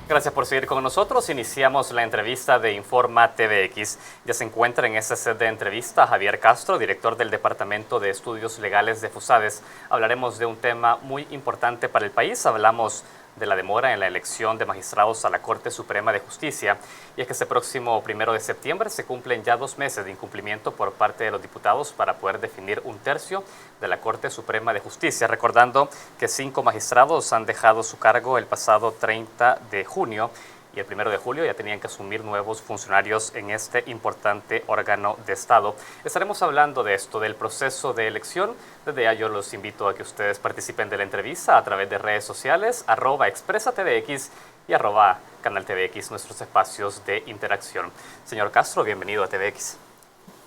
Gracias por seguir con nosotros. Iniciamos la entrevista de Informa TVX. Ya se encuentra en este set de entrevista Javier Castro, director del Departamento de Estudios Legales de FUSADES. Hablaremos de un tema muy importante para el país. Hablamos de la demora en la elección de magistrados a la Corte Suprema de Justicia. Y es que este próximo 1 de septiembre se cumplen ya 2 meses de incumplimiento por parte de los diputados para poder definir un tercio de la Corte Suprema de Justicia. Recordando que 5 magistrados han dejado su cargo el pasado 30 de junio y el 1 de julio ya tenían que asumir nuevos funcionarios en este importante órgano de Estado. Estaremos hablando de esto, del proceso de elección. Desde ya yo los invito a que ustedes participen de la entrevista a través de redes sociales, @expresatvx y @canaltvx, nuestros espacios de interacción. Señor Castro, bienvenido a TVX.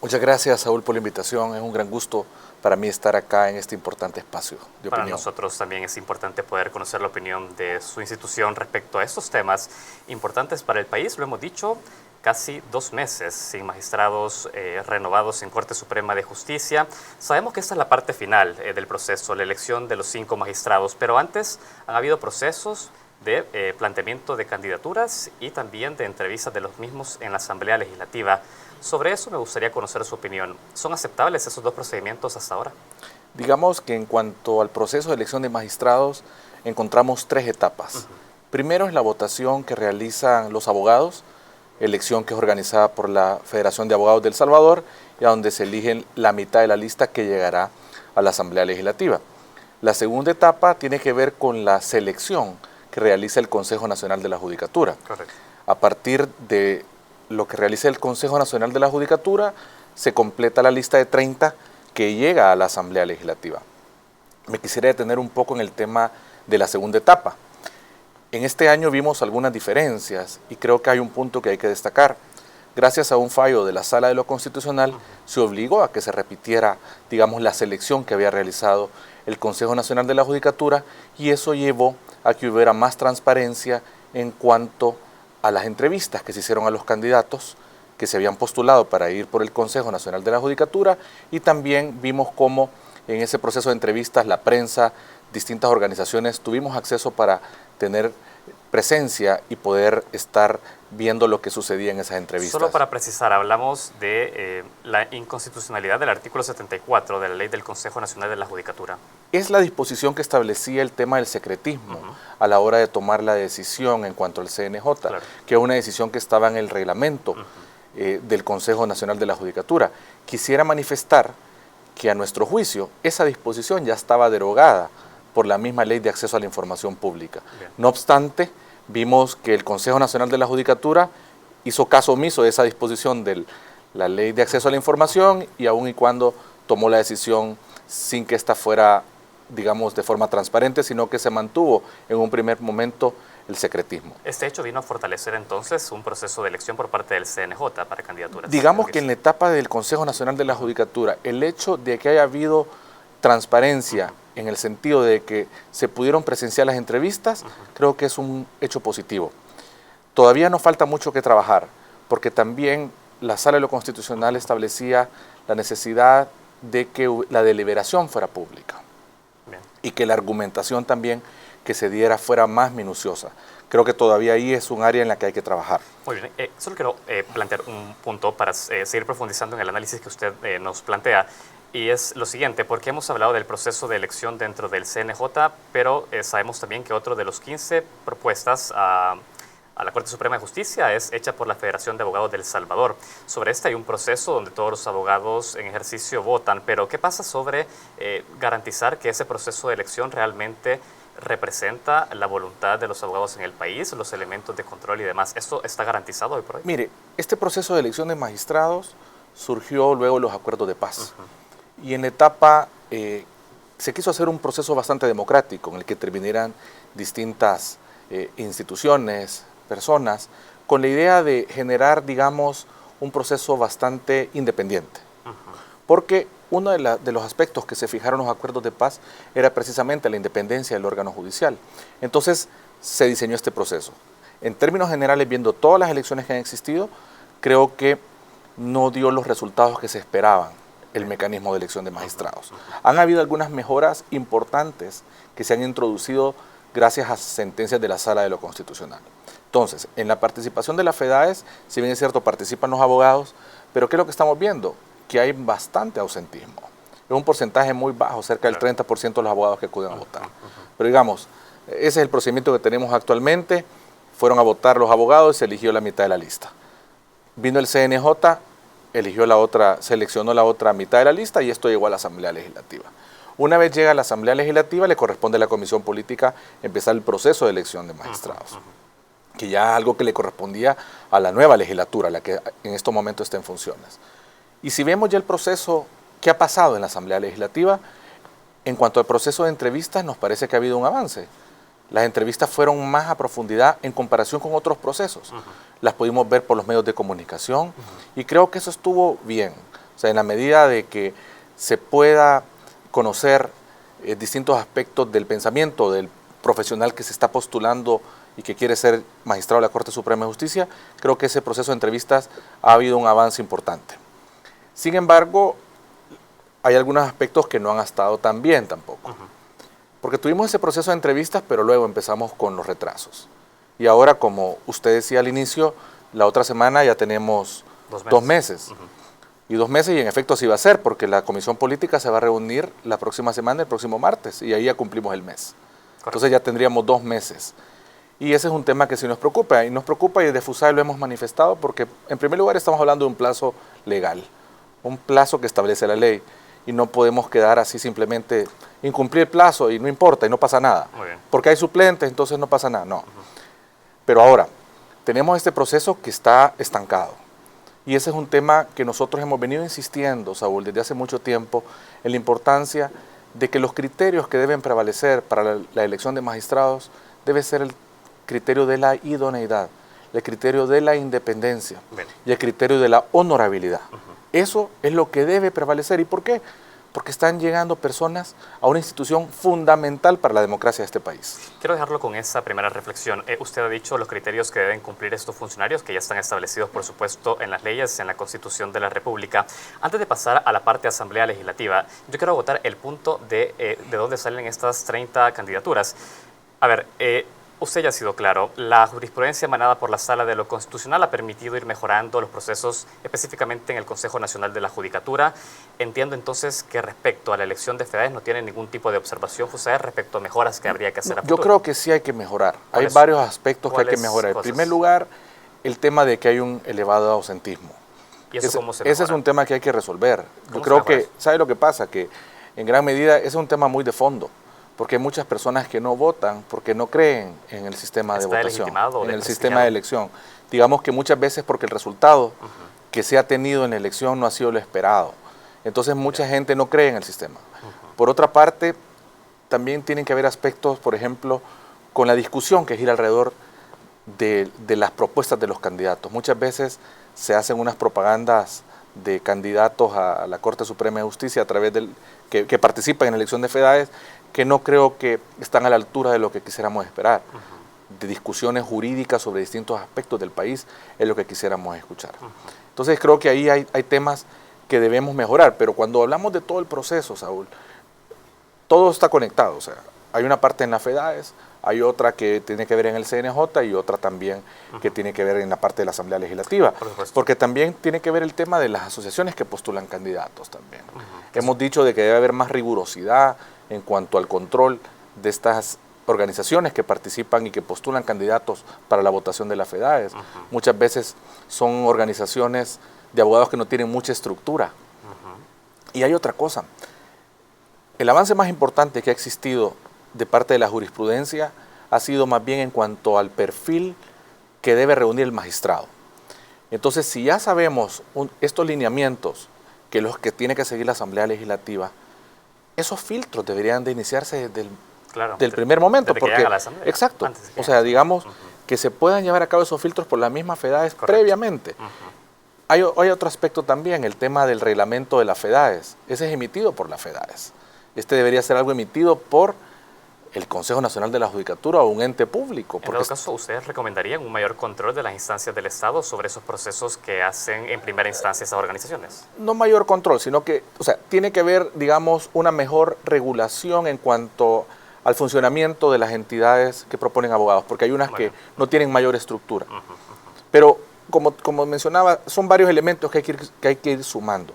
Muchas gracias, Saúl, por la invitación. Es un gran gusto para mí estar acá en este importante espacio de opinión. Para nosotros también es importante poder conocer la opinión de su institución respecto a estos temas importantes para el país. Lo hemos dicho, casi 2 meses sin magistrados renovados en Corte Suprema de Justicia. Sabemos que esta es la parte final del proceso, la elección de los 5 magistrados, pero antes han habido procesos de planteamiento de candidaturas y también de entrevistas de los mismos en la Asamblea Legislativa. Sobre eso me gustaría conocer su opinión. ¿Son aceptables esos 2 procedimientos hasta ahora? Digamos que en cuanto al proceso de elección de magistrados, encontramos 3 etapas. Primero es la votación que realizan los abogados, elección que es organizada por la Federación de Abogados de El Salvador, y a donde se eligen la mitad de la lista que llegará a la Asamblea Legislativa. La segunda etapa tiene que ver con la selección que realiza el Consejo Nacional de la Judicatura. Correcto. A partir de lo que realiza el Consejo Nacional de la Judicatura, se completa la lista de 30 que llega a la Asamblea Legislativa. Me quisiera detener un poco en el tema de la segunda etapa. En este año vimos algunas diferencias y creo que hay un punto que hay que destacar. Gracias a un fallo de la Sala de lo Constitucional, se obligó a que se repitiera, digamos, la selección que había realizado el Consejo Nacional de la Judicatura, y eso llevó a que hubiera más transparencia en cuanto a las entrevistas que se hicieron a los candidatos que se habían postulado para ir por el Consejo Nacional de la Judicatura, y también vimos cómo en ese proceso de entrevistas la prensa, distintas organizaciones, tuvimos acceso para tener presencia y poder estar viendo lo que sucedía en esas entrevistas. Solo para precisar, hablamos de la inconstitucionalidad del artículo 74 de la Ley del Consejo Nacional de la Judicatura. Es la disposición que establecía el tema del secretismo a la hora de tomar la decisión en cuanto al CNJ, claro, que es una decisión que estaba en el reglamento del Consejo Nacional de la Judicatura. Quisiera manifestar que a nuestro juicio esa disposición ya estaba derogada por la misma Ley de Acceso a la Información Pública. Bien. No obstante, vimos que el Consejo Nacional de la Judicatura hizo caso omiso de esa disposición de la Ley de Acceso a la Información, y aun y cuando tomó la decisión sin que ésta fuera, digamos, de forma transparente, sino que se mantuvo en un primer momento el secretismo. Este hecho vino a fortalecer entonces un proceso de elección por parte del CNJ para candidaturas. Digamos que en la etapa del Consejo Nacional de la Judicatura, el hecho de que haya habido transparencia en el sentido de que se pudieron presenciar las entrevistas, creo que es un hecho positivo. Todavía nos falta mucho que trabajar, porque también la Sala de lo Constitucional establecía la necesidad de que la deliberación fuera pública. Bien. Y que la argumentación también que se diera fuera más minuciosa. Creo que todavía ahí es un área en la que hay que trabajar. Muy bien, solo quiero plantear un punto para seguir profundizando en el análisis que usted nos plantea. Y es lo siguiente, porque hemos hablado del proceso de elección dentro del CNJ, pero sabemos también que otro de los 15 propuestas a la Corte Suprema de Justicia es hecha por la Federación de Abogados de El Salvador. Sobre este hay un proceso donde todos los abogados en ejercicio votan, pero ¿qué pasa sobre garantizar que ese proceso de elección realmente representa la voluntad de los abogados en el país, los elementos de control y demás? ¿Esto está garantizado hoy por hoy? Mire, este proceso de elección de magistrados surgió luego de los acuerdos de paz. Y en la etapa se quiso hacer un proceso bastante democrático en el que intervinieran distintas instituciones, personas, con la idea de generar, digamos, un proceso bastante independiente. Porque uno de los aspectos que se fijaron en los acuerdos de paz era precisamente la independencia del órgano judicial. Entonces se diseñó este proceso. En términos generales, viendo todas las elecciones que han existido, creo que no dio los resultados que se esperaban el mecanismo de elección de magistrados. Han habido algunas mejoras importantes que se han introducido gracias a sentencias de la Sala de lo Constitucional. Entonces, en la participación de la FEDAES, si bien es cierto, participan los abogados, pero ¿qué es lo que estamos viendo? Que hay bastante ausentismo. Es un porcentaje muy bajo, cerca del 30% de los abogados que acuden a votar. Pero digamos, ese es el procedimiento que tenemos actualmente. Fueron a votar los abogados y se eligió la mitad de la lista. Vino el CNJ, seleccionó la otra mitad de la lista y esto llegó a la Asamblea Legislativa. Una vez llega a la Asamblea Legislativa, le corresponde a la Comisión Política empezar el proceso de elección de magistrados, que ya es algo que le correspondía a la nueva legislatura, la que en estos momentos está en funciones. Y si vemos ya el proceso que ha pasado en la Asamblea Legislativa, en cuanto al proceso de entrevistas, nos parece que ha habido un avance. Las entrevistas fueron más a profundidad en comparación con otros procesos. Las pudimos ver por los medios de comunicación y creo que eso estuvo bien. O sea, en la medida de que se pueda conocer distintos aspectos del pensamiento del profesional que se está postulando y que quiere ser magistrado de la Corte Suprema de Justicia, creo que ese proceso de entrevistas ha habido un avance importante. Sin embargo, hay algunos aspectos que no han estado tan bien tampoco. Porque tuvimos ese proceso de entrevistas, pero luego empezamos con los retrasos. Y ahora, como usted decía al inicio, la otra semana ya tenemos 2 meses. Y 2 meses, y en efecto así va a ser, porque la Comisión Política se va a reunir la próxima semana, el próximo martes, y ahí ya cumplimos el mes. Entonces ya tendríamos 2 meses. Y ese es un tema que sí nos preocupa, y desde FUSAE lo hemos manifestado, porque en primer lugar estamos hablando de un plazo legal, un plazo que establece la ley, y no podemos quedar así simplemente, incumplir el plazo y no importa, y no pasa nada. Porque hay suplentes, entonces no pasa nada, no. Pero ahora, tenemos este proceso que está estancado. Y ese es un tema que nosotros hemos venido insistiendo, Saúl, desde hace mucho tiempo, en la importancia de que los criterios que deben prevalecer para la elección de magistrados debe ser el criterio de la idoneidad, el criterio de la independencia y el criterio de la honorabilidad. Eso es lo que debe prevalecer. ¿Y por qué? Porque están llegando personas a una institución fundamental para la democracia de este país. Quiero dejarlo con esa primera reflexión. Usted ha dicho los criterios que deben cumplir estos funcionarios, que ya están establecidos, por supuesto, en las leyes, en la Constitución de la República. Antes de pasar a la parte de Asamblea Legislativa, yo quiero agotar el punto de dónde salen estas 30 candidaturas. A ver, usted ya ha sido claro, la jurisprudencia emanada por la Sala de lo Constitucional ha permitido ir mejorando los procesos, específicamente en el Consejo Nacional de la Judicatura. Entiendo entonces que respecto a la elección de FEDAES no tiene ningún tipo de observación FUSAE respecto a mejoras que habría que hacer a futuro. Yo creo que sí hay que mejorar. Hay varios aspectos que hay que mejorar. En primer lugar, el tema de que hay un elevado ausentismo. ¿Y eso cómo se mejora? Ese es un tema que hay que resolver. Yo creo que, ¿sabe lo que pasa? Que en gran medida ese es un tema muy de fondo. Porque hay muchas personas que no votan porque no creen en el sistema de votación, en el sistema de elección. Digamos que muchas veces porque el resultado que se ha tenido en la elección no ha sido lo esperado. Entonces mucha gente no cree en el sistema. Por otra parte, también tienen que haber aspectos, por ejemplo, con la discusión que gira alrededor de las propuestas de los candidatos. Muchas veces se hacen unas propagandas de candidatos a la Corte Suprema de Justicia a través que participan en la elección de FEDAES, que no creo que están a la altura de lo que quisiéramos esperar. De discusiones jurídicas sobre distintos aspectos del país es lo que quisiéramos escuchar. Entonces creo que ahí hay temas que debemos mejorar, pero cuando hablamos de todo el proceso, Saúl, todo está conectado. O sea, hay una parte en la FEDAES, hay otra que tiene que ver en el CNJ y otra también que tiene que ver en la parte de la Asamblea Legislativa. Porque también tiene que ver el tema de las asociaciones que postulan candidatos también. Hemos dicho de que debe haber más rigurosidad en cuanto al control de estas organizaciones que participan y que postulan candidatos para la votación de la FEDAES. Muchas veces son organizaciones de abogados que no tienen mucha estructura. Y hay otra cosa. El avance más importante que ha existido de parte de la jurisprudencia ha sido más bien en cuanto al perfil que debe reunir el magistrado. Entonces, si ya sabemos estos lineamientos que los que tiene que seguir la Asamblea Legislativa, esos filtros deberían de iniciarse desde del primer momento. Porque llega a la Asamblea. Exacto. O sea, digamos que se puedan llevar a cabo esos filtros por la misma FEDAES previamente. Hay otro aspecto también, el tema del reglamento de la FEDAES. Ese es emitido por la FEDAES. Este debería ser algo emitido por el Consejo Nacional de la Judicatura o un ente público. En todo caso, ¿ustedes recomendarían un mayor control de las instancias del Estado sobre esos procesos que hacen en primera instancia esas organizaciones? No mayor control, sino que, o sea, tiene que haber, digamos, una mejor regulación en cuanto al funcionamiento de las entidades que proponen abogados, porque hay unas que no tienen mayor estructura. Pero, como mencionaba, son varios elementos que hay que ir sumando.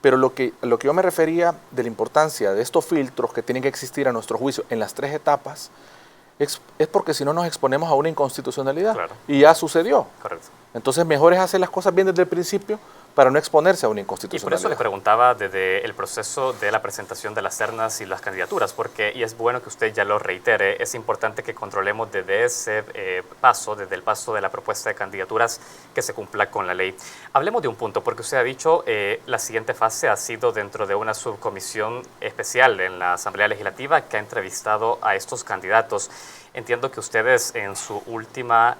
Pero lo que yo me refería de la importancia de estos filtros que tienen que existir a nuestro juicio en las 3 etapas, es porque si no nos exponemos a una inconstitucionalidad. Claro. Y ya sucedió. Correcto. Entonces, mejor es hacer las cosas bien desde el principio para no exponerse a una Y por inconstitucionalidad. eso le preguntaba desde el proceso de la presentación de las ternas y las candidaturas, porque, y es bueno que usted ya lo reitere, es importante que controlemos desde ese paso, desde el paso de la propuesta de candidaturas, que se cumpla con la ley. Hablemos de un punto, porque usted ha dicho la siguiente fase ha sido dentro de una subcomisión especial en la Asamblea Legislativa que ha entrevistado a estos candidatos. Entiendo que ustedes en su última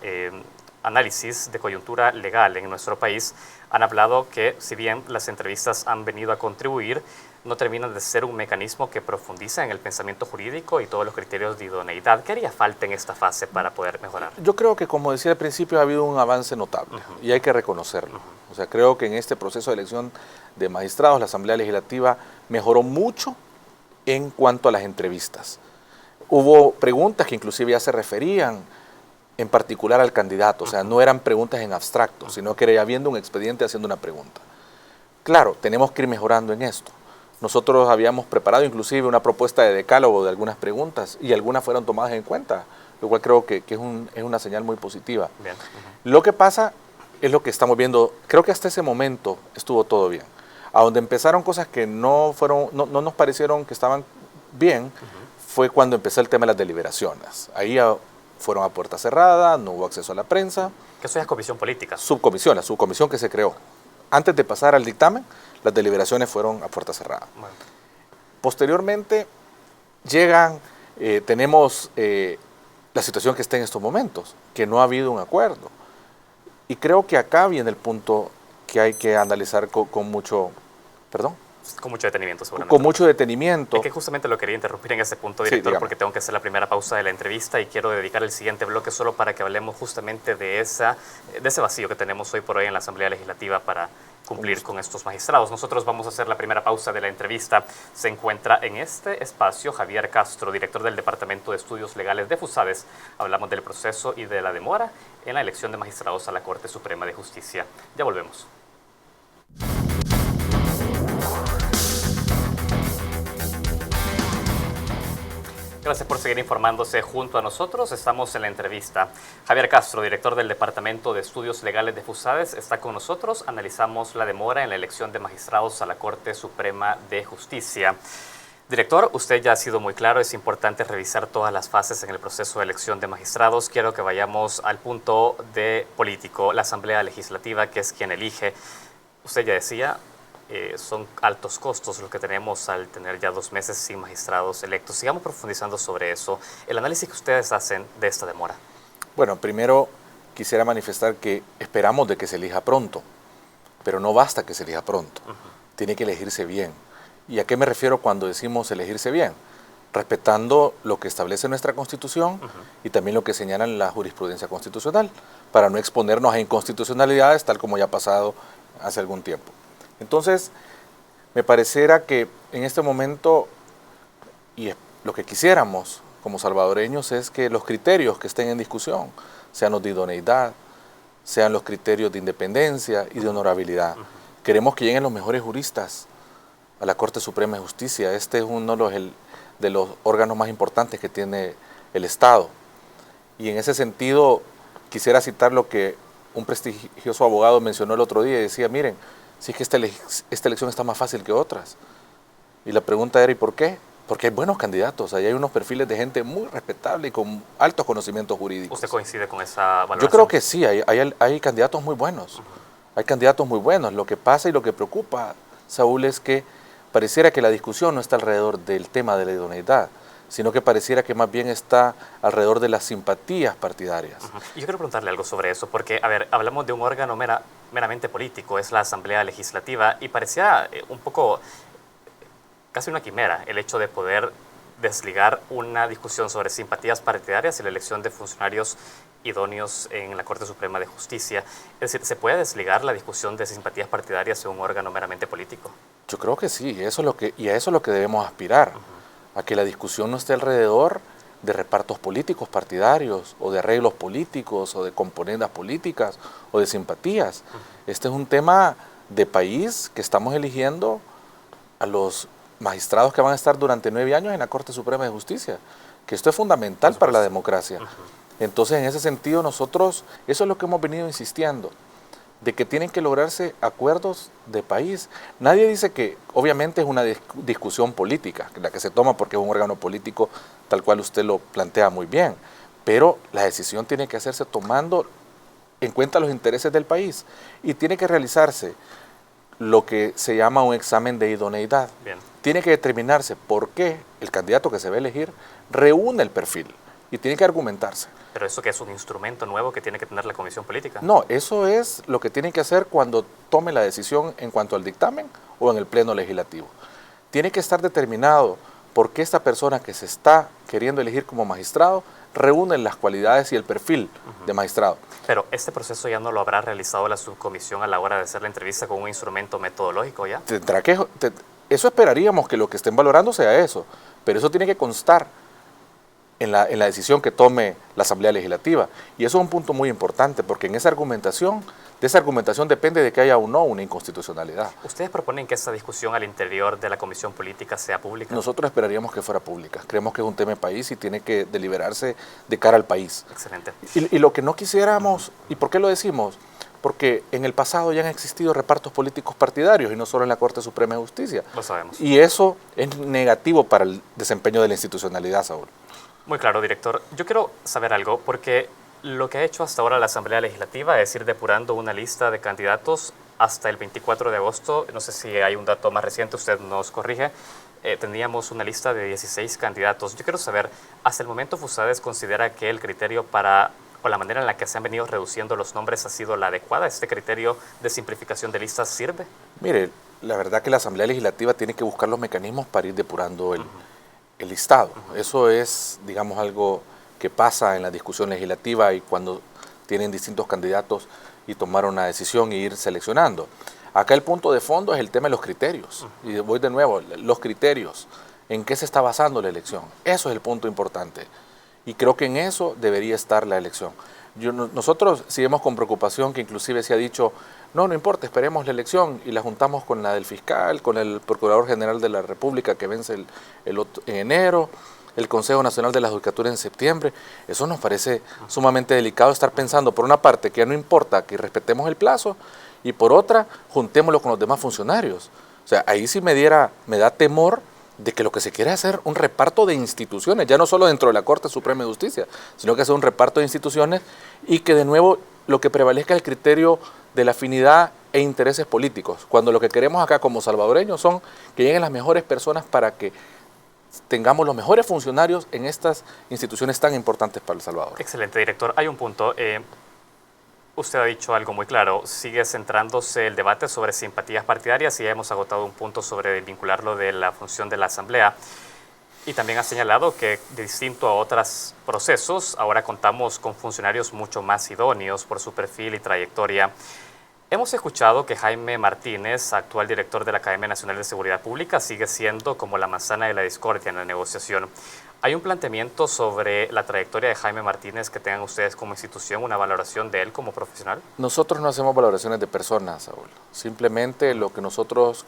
análisis de coyuntura legal en nuestro país han hablado que, si bien las entrevistas han venido a contribuir, no terminan de ser un mecanismo que profundiza en el pensamiento jurídico y todos los criterios de idoneidad. ¿Qué haría falta en esta fase para poder mejorar? Yo creo que, como decía al principio, ha habido un avance notable y hay que reconocerlo. O sea, creo que en este proceso de elección de magistrados, la Asamblea Legislativa mejoró mucho en cuanto a las entrevistas. Hubo preguntas que inclusive ya se referían en particular al candidato, o sea, no eran preguntas en abstracto, sino que era viendo un expediente haciendo una pregunta. Claro, tenemos que ir mejorando en esto. Nosotros habíamos preparado inclusive una propuesta de decálogo de algunas preguntas y algunas fueron tomadas en cuenta, lo cual creo que es una señal muy positiva. Bien. Lo que pasa es lo que estamos viendo, creo que hasta ese momento estuvo todo bien. A donde empezaron cosas que no nos parecieron que estaban bien, fue cuando empezó el tema de las deliberaciones. Ahí fueron a puerta cerrada, no hubo acceso a la prensa. Que eso ya es comisión política. Subcomisión, la subcomisión que se creó. Antes de pasar al dictamen, las deliberaciones fueron a puerta cerrada. Bueno. Posteriormente, tenemos la situación que está en estos momentos, que no ha habido un acuerdo. Y creo que acá viene el punto que hay que analizar con mucho, ¿perdón? Con mucho detenimiento, seguramente. Con mucho detenimiento. Es que justamente lo quería interrumpir en ese punto, director, porque tengo que hacer la primera pausa de la entrevista y quiero dedicar el siguiente bloque solo para que hablemos justamente de ese vacío que tenemos hoy por hoy en la Asamblea Legislativa para cumplir con estos magistrados. Nosotros vamos a hacer la primera pausa de la entrevista. Se encuentra en este espacio Javier Castro, director del Departamento de Estudios Legales de FUSADES. Hablamos del proceso y de la demora en la elección de magistrados a la Corte Suprema de Justicia. Ya volvemos. Gracias por seguir informándose junto a nosotros. Estamos en la entrevista. Javier Castro, director del Departamento de Estudios Legales de FUSADES, está con nosotros. Analizamos la demora en la elección de magistrados a la Corte Suprema de Justicia. Director, usted ya ha sido muy claro, es importante revisar todas las fases en el proceso de elección de magistrados. Quiero que vayamos al punto de político, la Asamblea Legislativa, que es quien elige. Usted ya decía, son altos costos los que tenemos al tener ya 2 meses sin magistrados electos. Sigamos profundizando sobre eso. El análisis que ustedes hacen de esta demora. Bueno, primero quisiera manifestar que esperamos de que se elija pronto, pero no basta que se elija pronto. Tiene que elegirse bien. ¿Y a qué me refiero cuando decimos elegirse bien? Respetando lo que establece nuestra Constitución y también lo que señala la jurisprudencia constitucional, para no exponernos a inconstitucionalidades tal como ya ha pasado hace algún tiempo. Entonces, me pareciera que en este momento, y lo que quisiéramos como salvadoreños es que los criterios que estén en discusión, sean los de idoneidad, sean los criterios de independencia y de honorabilidad. Queremos que lleguen los mejores juristas a la Corte Suprema de Justicia. Este es uno de los órganos más importantes que tiene el Estado. Y en ese sentido, quisiera citar lo que un prestigioso abogado mencionó el otro día y decía, miren, si es que esta elección está más fácil que otras. Y la pregunta era, ¿y por qué? Porque hay buenos candidatos, ahí hay unos perfiles de gente muy respetable y con altos conocimientos jurídicos. ¿Usted coincide con esa valoración? Yo creo que sí, hay candidatos muy buenos. Hay candidatos muy buenos. Lo que pasa y lo que preocupa, Saúl, es que pareciera que la discusión no está alrededor del tema de la idoneidad, sino que pareciera que más bien está alrededor de las simpatías partidarias. Y yo quiero preguntarle algo sobre eso, porque, a ver, hablamos de un órgano meramente político, es la Asamblea Legislativa, y parecía un poco, casi una quimera, el hecho de poder desligar una discusión sobre simpatías partidarias y la elección de funcionarios idóneos en la Corte Suprema de Justicia. Es decir, ¿se puede desligar la discusión de simpatías partidarias de un órgano meramente político? Yo creo que sí, y a eso es lo que debemos aspirar. a que la discusión no esté alrededor de repartos políticos partidarios o de arreglos políticos o de componendas políticas o de simpatías. Este es un tema de país que estamos eligiendo a los magistrados que van a estar durante 9 años en la Corte Suprema de Justicia, que esto es fundamental para la democracia. Entonces, en ese sentido, nosotros, eso es lo que hemos venido insistiendo, de que tienen que lograrse acuerdos de país. Nadie dice que, obviamente, es una discusión política, la que se toma porque es un órgano político, tal cual usted lo plantea muy bien, pero la decisión tiene que hacerse tomando en cuenta los intereses del país y tiene que realizarse lo que se llama un examen de idoneidad. Bien. Tiene que determinarse por qué el candidato que se va a elegir reúne el perfil y tiene que argumentarse. Pero eso que es un instrumento nuevo que tiene que tener la Comisión Política. No, eso es lo que tiene que hacer cuando tome la decisión en cuanto al dictamen o en el pleno legislativo. Tiene que estar determinado por qué esta persona que se está queriendo elegir como magistrado reúne las cualidades y el perfil de magistrado. Pero este proceso ya no lo habrá realizado la subcomisión a la hora de hacer la entrevista con un instrumento metodológico ya. Eso esperaríamos que lo que estén valorando sea eso, pero eso tiene que constar en la decisión que tome la Asamblea Legislativa. Y eso es un punto muy importante, porque en esa argumentación, de esa argumentación depende de que haya o no una inconstitucionalidad. ¿Ustedes proponen que esta discusión al interior de la Comisión Política sea pública? Nosotros esperaríamos que fuera pública. Creemos que es un tema de país y tiene que deliberarse de cara al país. Excelente. Y lo que no quisiéramos, ¿y por qué lo decimos? Porque en el pasado ya han existido repartos políticos partidarios y no solo en la Corte Suprema de Justicia. Lo sabemos. Y eso es negativo para el desempeño de la institucionalidad, Saúl. Muy claro, director. Yo quiero saber algo, porque lo que ha hecho hasta ahora la Asamblea Legislativa es ir depurando una lista de candidatos hasta el 24 de agosto. No sé si hay un dato más reciente, usted nos corrige. Teníamos una lista de 16 candidatos. Yo quiero saber, ¿hasta el momento Fusades considera que el criterio o la manera en la que se han venido reduciendo los nombres ha sido la adecuada? ¿Este criterio de simplificación de listas sirve? Mire, la verdad que la Asamblea Legislativa tiene que buscar los mecanismos para ir depurando el listado. Eso es, digamos, algo que pasa en la discusión legislativa y cuando tienen distintos candidatos y tomar una decisión y ir seleccionando. Acá el punto de fondo es el tema de los criterios. Y voy de nuevo, los criterios. ¿En qué se está basando la elección? Eso es el punto importante. Y creo que en eso debería estar la elección. Nosotros sí vemos con preocupación que inclusive se ha dicho, no importa, esperemos la elección y la juntamos con la del fiscal, con el Procurador General de la República que vence en enero, el Consejo Nacional de la Judicatura en septiembre. Eso nos parece sumamente delicado estar pensando, por una parte, que ya no importa que respetemos el plazo y por otra, juntémoslo con los demás funcionarios. O sea, ahí sí me da temor de que lo que se quiere es hacer un reparto de instituciones, ya no solo dentro de la Corte Suprema de Justicia, sino que hacer un reparto de instituciones y que de nuevo lo que prevalezca es el criterio de la afinidad e intereses políticos, cuando lo que queremos acá como salvadoreños son que lleguen las mejores personas para que tengamos los mejores funcionarios en estas instituciones tan importantes para El Salvador. Excelente, director. Hay un punto. Usted ha dicho algo muy claro, sigue centrándose el debate sobre simpatías partidarias y ya hemos agotado un punto sobre vincularlo de la función de la Asamblea. Y también ha señalado que, distinto a otros procesos, ahora contamos con funcionarios mucho más idóneos por su perfil y trayectoria. Hemos escuchado que Jaime Martínez, actual director de la Academia Nacional de Seguridad Pública, sigue siendo como la manzana de la discordia en la negociación. ¿Hay un planteamiento sobre la trayectoria de Jaime Martínez que tengan ustedes como institución, una valoración de él como profesional? Nosotros no hacemos valoraciones de personas, Saúl. Simplemente lo que nosotros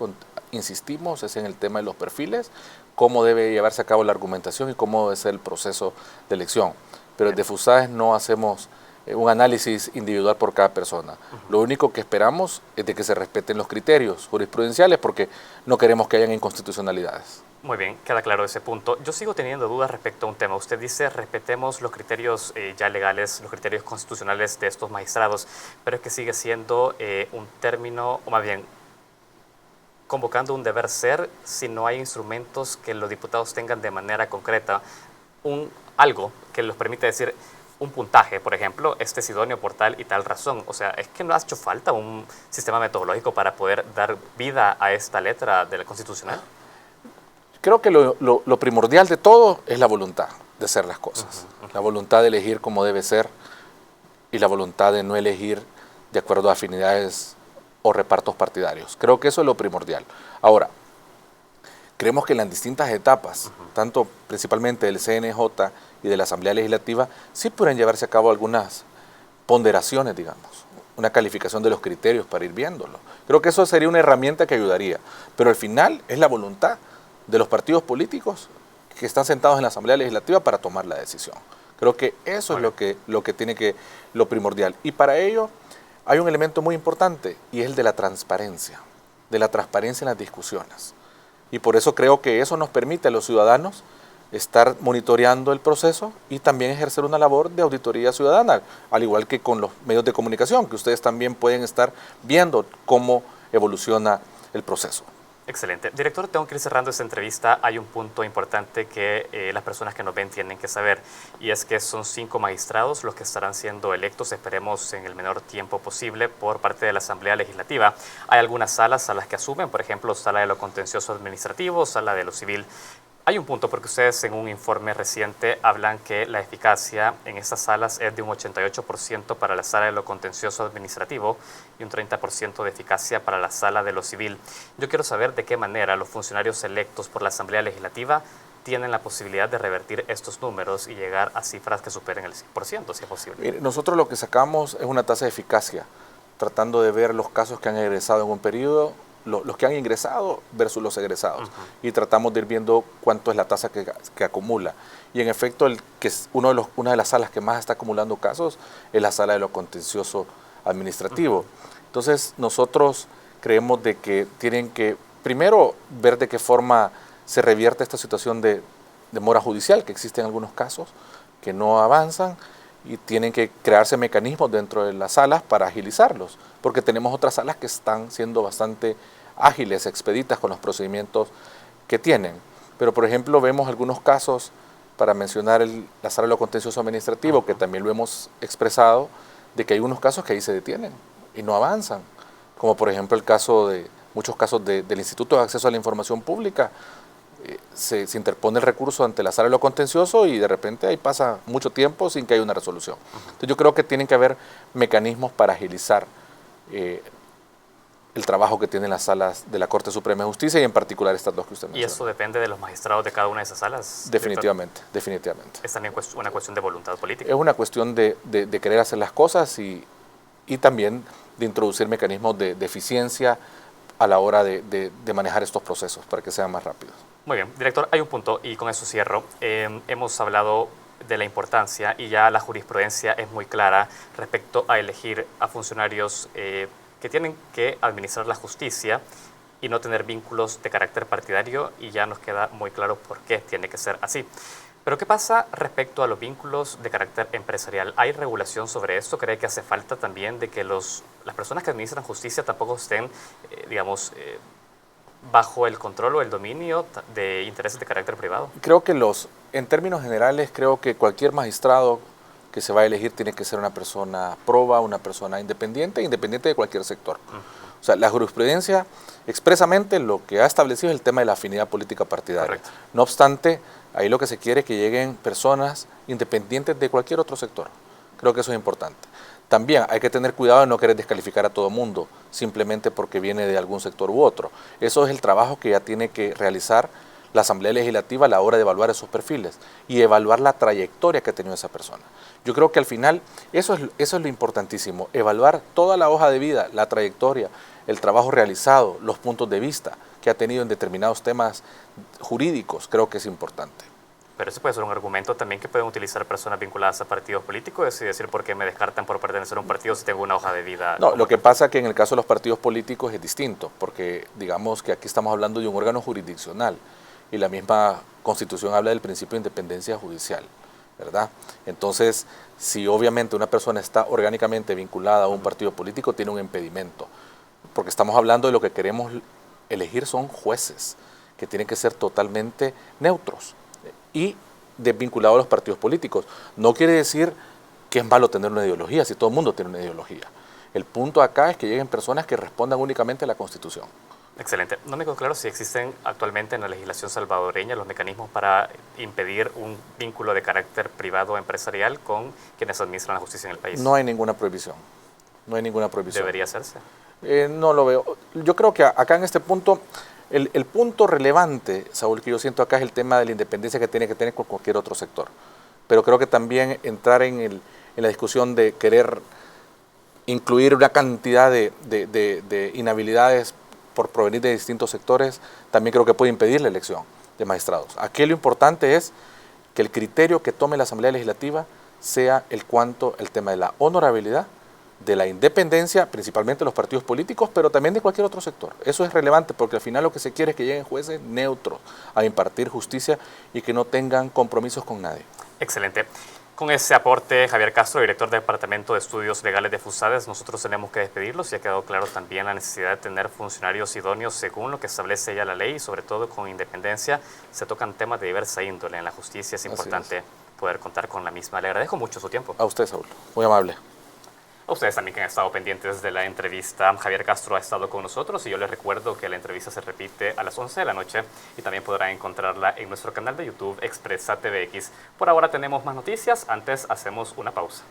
insistimos es en el tema de los perfiles, cómo debe llevarse a cabo la argumentación y cómo debe ser el proceso de elección. Pero desde Fusades no hacemos un análisis individual por cada persona. Lo único que esperamos es de que se respeten los criterios jurisprudenciales porque no queremos que hayan inconstitucionalidades. Muy bien, queda claro ese punto. Yo sigo teniendo dudas respecto a un tema. Usted dice, respetemos los criterios ya legales, los criterios constitucionales de estos magistrados, pero es que sigue siendo un término, o más bien, convocando un deber ser si no hay instrumentos que los diputados tengan de manera concreta, algo que los permite decir un puntaje, por ejemplo, este es idóneo por tal y tal razón. O sea, es que no ha hecho falta un sistema metodológico para poder dar vida a esta letra de la Constitucional. Creo que lo primordial de todo es la voluntad de hacer las cosas, la voluntad de elegir como debe ser y la voluntad de no elegir de acuerdo a afinidades o repartos partidarios. Creo que eso es lo primordial. Ahora, creemos que en las distintas etapas, tanto principalmente del CNJ y de la Asamblea Legislativa, sí pueden llevarse a cabo algunas ponderaciones, digamos, una calificación de los criterios para ir viéndolo. Creo que eso sería una herramienta que ayudaría, pero al final es la voluntad de los partidos políticos que están sentados en la Asamblea Legislativa para tomar la decisión. Creo que eso es lo primordial. Y para ello hay un elemento muy importante y es el de la transparencia en las discusiones. Y por eso creo que eso nos permite a los ciudadanos estar monitoreando el proceso y también ejercer una labor de auditoría ciudadana, al igual que con los medios de comunicación, que ustedes también pueden estar viendo cómo evoluciona el proceso. Excelente. Director, tengo que ir cerrando esta entrevista. Hay un punto importante que las personas que nos ven tienen que saber, y es que son 5 magistrados los que estarán siendo electos, esperemos en el menor tiempo posible, por parte de la Asamblea Legislativa. Hay algunas salas a las que asumen, por ejemplo, sala de lo contencioso administrativo, sala de lo civil. Hay un punto porque ustedes en un informe reciente hablan que la eficacia en estas salas es de un 88% para la sala de lo contencioso administrativo y un 30% de eficacia para la sala de lo civil. Yo quiero saber de qué manera los funcionarios electos por la Asamblea Legislativa tienen la posibilidad de revertir estos números y llegar a cifras que superen el 100%, si es posible. Mire, nosotros lo que sacamos es una tasa de eficacia, tratando de ver los casos que han egresado en un periodo, los que han ingresado versus los egresados, y tratamos de ir viendo cuánto es la tasa que acumula. Y en efecto, una de las salas que más está acumulando casos es la sala de lo contencioso administrativo. Entonces, nosotros creemos de que tienen que, primero, ver de qué forma se revierte esta situación de demora judicial, que existe en algunos casos, que no avanzan, y tienen que crearse mecanismos dentro de las salas para agilizarlos, porque tenemos otras salas que están siendo bastante ágiles, expeditas con los procedimientos que tienen. Pero, por ejemplo, vemos algunos casos, para mencionar la sala de lo contencioso administrativo, que también lo hemos expresado, de que hay unos casos que ahí se detienen y no avanzan, como por ejemplo muchos casos del Instituto de Acceso a la Información Pública. Se interpone el recurso ante la sala de lo contencioso y de repente ahí pasa mucho tiempo sin que haya una resolución. Entonces yo creo que tienen que haber mecanismos para agilizar el trabajo que tienen las salas de la Corte Suprema de Justicia y en particular estas dos que usted mencionó. ¿Y eso depende de los magistrados de cada una de esas salas? Definitivamente, definitivamente. ¿Es también una cuestión de voluntad política? Es una cuestión de querer hacer las cosas y también de introducir mecanismos de eficiencia a la hora de manejar estos procesos para que sean más rápidos. Muy bien, director, hay un punto y con eso cierro. Hemos hablado de la importancia y ya la jurisprudencia es muy clara respecto a elegir a funcionarios que tienen que administrar la justicia y no tener vínculos de carácter partidario, y ya nos queda muy claro por qué tiene que ser así. Pero ¿qué pasa respecto a los vínculos de carácter empresarial? ¿Hay regulación sobre esto? ¿Cree que hace falta también de que las personas que administran justicia tampoco estén, bajo el control o el dominio de intereses de carácter privado? Creo que en términos generales, creo que cualquier magistrado que se va a elegir tiene que ser una persona proba, una persona independiente de cualquier sector. O sea, la jurisprudencia expresamente lo que ha establecido es el tema de la afinidad política partidaria. Correcto. No obstante, ahí lo que se quiere es que lleguen personas independientes de cualquier otro sector. Creo que eso es importante. También hay que tener cuidado de no querer descalificar a todo mundo simplemente porque viene de algún sector u otro. Eso es el trabajo que ya tiene que realizar la Asamblea Legislativa a la hora de evaluar esos perfiles y evaluar la trayectoria que ha tenido esa persona. Yo creo que al final eso es lo importantísimo, evaluar toda la hoja de vida, la trayectoria, el trabajo realizado, los puntos de vista que ha tenido en determinados temas jurídicos, creo que es importante. Pero eso puede ser un argumento también que pueden utilizar personas vinculadas a partidos políticos y decir por qué me descartan por pertenecer a un partido si tengo una hoja de vida. No, lo que pasa es que en el caso de los partidos políticos es distinto, porque digamos que aquí estamos hablando de un órgano jurisdiccional y la misma Constitución habla del principio de independencia judicial, ¿verdad? Entonces, si obviamente una persona está orgánicamente vinculada a un partido político, tiene un impedimento, porque estamos hablando de lo que queremos elegir son jueces, que tienen que ser totalmente neutros y desvinculados a los partidos políticos. No quiere decir que es malo tener una ideología, si todo el mundo tiene una ideología. El punto acá es que lleguen personas que respondan únicamente a la Constitución. Excelente. No me quedó claro si existen actualmente en la legislación salvadoreña los mecanismos para impedir un vínculo de carácter privado o empresarial con quienes administran la justicia en el país. No hay ninguna prohibición. No hay ninguna prohibición. ¿Debería hacerse? No lo veo. Yo creo que acá en este punto El punto relevante, Saúl, que yo siento acá es el tema de la independencia que tiene que tener con cualquier otro sector. Pero creo que también entrar en la discusión de querer incluir una cantidad de inhabilidades por provenir de distintos sectores, también creo que puede impedir la elección de magistrados. Aquí lo importante es que el criterio que tome la Asamblea Legislativa sea el tema de la honorabilidad, de la independencia, principalmente de los partidos políticos, pero también de cualquier otro sector. Eso es relevante porque al final lo que se quiere es que lleguen jueces neutros a impartir justicia y que no tengan compromisos con nadie. Excelente. Con ese aporte, Javier Castro, director del Departamento de Estudios Legales de FUSADES, nosotros tenemos que despedirlos y ha quedado claro también la necesidad de tener funcionarios idóneos según lo que establece ya la ley y sobre todo con independencia. Se tocan temas de diversa índole en la justicia, es importante poder contar con la misma. Le agradezco mucho su tiempo. A usted, Saúl, muy amable. A ustedes también que han estado pendientes de la entrevista. Javier Castro ha estado con nosotros y yo les recuerdo que la entrevista se repite a las 11 de la noche y también podrán encontrarla en nuestro canal de YouTube Expresa TVX. Por ahora tenemos más noticias, antes hacemos una pausa.